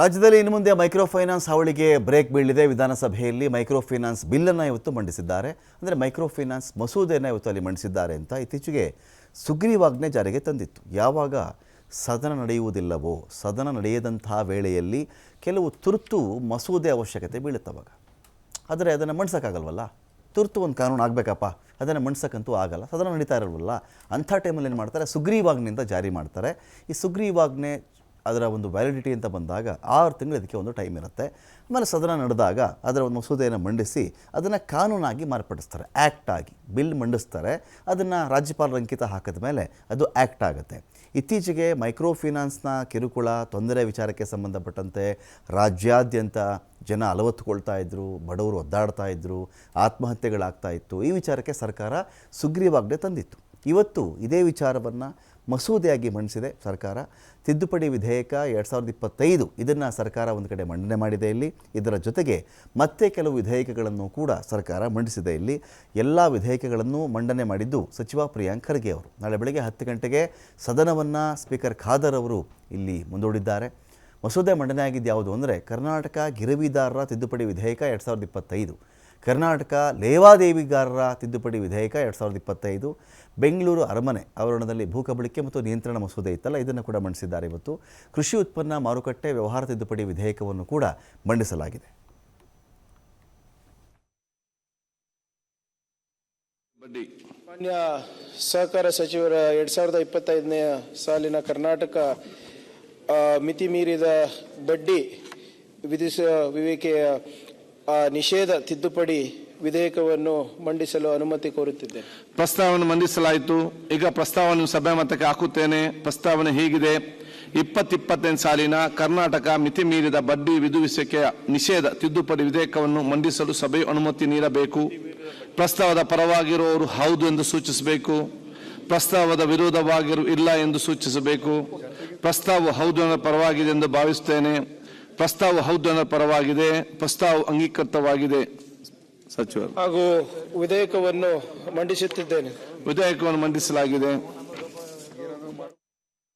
ರಾಜ್ಯದಲ್ಲಿ ಇನ್ನು ಮುಂದೆ ಮೈಕ್ರೋ ಫೈನಾನ್ಸ್ ಹಾವಳಿಗೆ ಬ್ರೇಕ್ ಬೀಳಿದೆ. ವಿಧಾನಸಭೆಯಲ್ಲಿ ಮೈಕ್ರೋ ಫೈನಾನ್ಸ್ ಬಿಲ್ಲನ್ನು ಇವತ್ತು ಮಂಡಿಸಿದ್ದಾರೆ. ಅಂದರೆ ಮೈಕ್ರೋ ಫೈನಾನ್ಸ್ ಮಸೂದೆಯನ್ನು ಇವತ್ತು ಅಲ್ಲಿ ಮಂಡಿಸಿದ್ದಾರೆ ಅಂತ ಇತ್ತೀಚೆಗೆ ಸುಗ್ರೀವಾಜ್ಞೆ ಜಾರಿಗೆ ತಂದಿತ್ತು. ಯಾವಾಗ ಸದನ ನಡೆಯುವುದಿಲ್ಲವೋ, ಸದನ ನಡೆಯದಂತಹ ವೇಳೆಯಲ್ಲಿ ಕೆಲವು ತುರ್ತು ಮಸೂದೆ ಅವಶ್ಯಕತೆ ಬೀಳುತ್ತವಾಗ. ಆದರೆ ಅದನ್ನು ಮಂಡಿಸೋಕ್ಕಾಗಲ್ವಲ್ಲ, ತುರ್ತು ಒಂದು ಕಾನೂನು ಆಗಬೇಕಪ್ಪ, ಅದನ್ನು ಮಂಡಿಸೋಕ್ಕಂತೂ ಆಗಲ್ಲ, ಸದನ ನಡೀತಾ ಇರಲ್ವಲ್ಲ. ಅಂಥ ಟೈಮಲ್ಲಿ ಏನು ಮಾಡ್ತಾರೆ, ಸುಗ್ರೀವಾಜ್ಞೆಯಿಂದ ಜಾರಿ ಮಾಡ್ತಾರೆ. ಈ ಸುಗ್ರೀವಾಜ್ಞೆ ಅದರ ಒಂದು ವ್ಯಾಲಿಡಿಟಿ ಅಂತ ಬಂದಾಗ 6 ತಿಂಗಳು ಇದಕ್ಕೆ ಒಂದು ಟೈಮ್ ಇರುತ್ತೆ. ಆಮೇಲೆ ಸದನ ನಡೆದಾಗ ಅದರ ಒಂದು ಮಸೂದೆಯನ್ನು ಮಂಡಿಸಿ ಅದನ್ನು ಕಾನೂನಾಗಿ ಮಾರ್ಪಡಿಸ್ತಾರೆ, ಆ್ಯಕ್ಟ್ ಆಗಿ ಬಿಲ್ ಮಂಡಿಸ್ತಾರೆ. ಅದನ್ನು ರಾಜ್ಯಪಾಲರ ಅಂಕಿತ ಹಾಕಿದ ಮೇಲೆ ಅದು ಆ್ಯಕ್ಟ್ ಆಗುತ್ತೆ. ಇತ್ತೀಚೆಗೆ ಮೈಕ್ರೋ ಫೈನಾನ್ಸ್ನ ಕಿರುಕುಳ ತೊಂದರೆ ವಿಚಾರಕ್ಕೆ ಸಂಬಂಧಪಟ್ಟಂತೆ ರಾಜ್ಯಾದ್ಯಂತ ಜನ ಅಲವತ್ತುಕೊಳ್ತಾ ಇದ್ದರು, ಬಡವರು ಒದ್ದಾಡ್ತಾ ಇದ್ದರು, ಆತ್ಮಹತ್ಯೆಗಳಾಗ್ತಾ ಇತ್ತು. ಈ ವಿಚಾರಕ್ಕೆ ಸರ್ಕಾರ ಸುಗ್ರೀವಾಜ್ಞೆ ತಂದಿತ್ತು. ಇವತ್ತು ಇದೇ ವಿಚಾರವನ್ನು ಮಸೂದೆಯಾಗಿ ಮಂಡಿಸಿದೆ ಸರ್ಕಾರ. ತಿದ್ದುಪಡಿ ವಿಧೇಯಕ 2025 ಇದನ್ನು ಸರ್ಕಾರ ಒಂದು ಕಡೆ ಮಂಡನೆ ಮಾಡಿದೆ. ಇಲ್ಲಿ ಇದರ ಜೊತೆಗೆ ಮತ್ತೆ ಕೆಲವು ವಿಧೇಯಕಗಳನ್ನು ಕೂಡ ಸರ್ಕಾರ ಮಂಡಿಸಿದೆ. ಇಲ್ಲಿ ಎಲ್ಲ ವಿಧೇಯಕಗಳನ್ನು ಮಂಡನೆ ಮಾಡಿದ್ದು ಸಚಿವ ಪ್ರಿಯಾಂಕ್ ಖರ್ಗೆ ಅವರು. ನಾಳೆ ಬೆಳಗ್ಗೆ 10 ಗಂಟೆಗೆ ಸದನವನ್ನು ಸ್ಪೀಕರ್ ಖಾದರ್ ಅವರು ಇಲ್ಲಿ ಮುಂದೂಡಿದ್ದಾರೆ. ಮಸೂದೆ ಮಂಡನೆ ಆಗಿದ್ದು ಯಾವುದು ಅಂದರೆ ಕರ್ನಾಟಕ ಗಿರವಿದಾರರ ತಿದ್ದುಪಡಿ ವಿಧೇಯಕ 2025, ಕರ್ನಾಟಕ ಲೇವಾದೇವಿಗಾರರ ತಿದ್ದುಪಡಿ ವಿಧೇಯಕ 2025, ಬೆಂಗಳೂರು ಅರಮನೆ ಆವರಣದಲ್ಲಿ ಭೂಕಬಳಿಕೆ ಮತ್ತು ನಿಯಂತ್ರಣ ಮಸೂದೆ ಇತ್ತಲ್ಲ, ಇದನ್ನು ಕೂಡ ಮಂಡಿಸಿದ್ದಾರೆ. ಇವತ್ತು ಕೃಷಿ ಉತ್ಪನ್ನ ಮಾರುಕಟ್ಟೆ ವ್ಯವಹಾರ ತಿದ್ದುಪಡಿ ವಿಧೇಯಕವನ್ನು ಕೂಡ ಮಂಡಿಸಲಾಗಿದೆ. ಮಾನ್ಯ ಸಹಕಾರ ಸಚಿವರ 2025ನೇ ಸಾಲಿನ ಕರ್ನಾಟಕ ಮಿತಿ ಮೀರಿದ ಬಡ್ಡಿ ವಿಧಿಸುವಿಕೆಯ ನಿಷೇಧ ತಿದ್ದುಪಡಿ ವಿಧೇಯಕವನ್ನು ಮಂಡಿಸಲು ಅನುಮತಿ ಕೋರುತ್ತಿದ್ದೇನೆ. ಪ್ರಸ್ತಾವನೆ ಮಂಡಿಸಲಾಯಿತು. ಈಗ ಪ್ರಸ್ತಾವನೆ ಸಭೆ ಮತಕ್ಕೆ ಹಾಕುತ್ತೇನೆ. ಪ್ರಸ್ತಾವನೆ ಹೀಗಿದೆ: 2025 ಸಾಲಿನ ಕರ್ನಾಟಕ ಮಿತಿ ಮೀರಿದ ಬಡ್ಡಿ ವಿಧಿಸುವಿಕೆಯ ನಿಷೇಧ ತಿದ್ದುಪಡಿ ವಿಧೇಯಕವನ್ನು ಮಂಡಿಸಲು ಸಭೆಯು ಅನುಮತಿ ನೀಡಬೇಕು. ಪ್ರಸ್ತಾವದ ಪರವಾಗಿರುವವರು ಹೌದು ಎಂದು ಸೂಚಿಸಬೇಕು. ಪ್ರಸ್ತಾವದ ವಿರೋಧವಾಗಿರು ಇಲ್ಲ ಎಂದು ಸೂಚಿಸಬೇಕು. ಪ್ರಸ್ತಾವ ಹೌದು ಎಂಬ ಪರವಾಗಿದೆ ಎಂದು ಭಾವಿಸುತ್ತೇನೆ. ಪ್ರಸ್ತಾವ ಹೌದು ಎಂಬ ಪರವಾಗಿದೆ. ಪ್ರಸ್ತಾವ ಅಂಗೀಕೃತವಾಗಿದೆ. ಸಚಿವರು ಹಾಗೂ ವಿಧೇಯಕವನ್ನು ಮಂಡಿಸುತ್ತಿದ್ದೇನೆ. ವಿಧೇಯಕವನ್ನು ಮಂಡಿಸಲಾಗಿದೆ.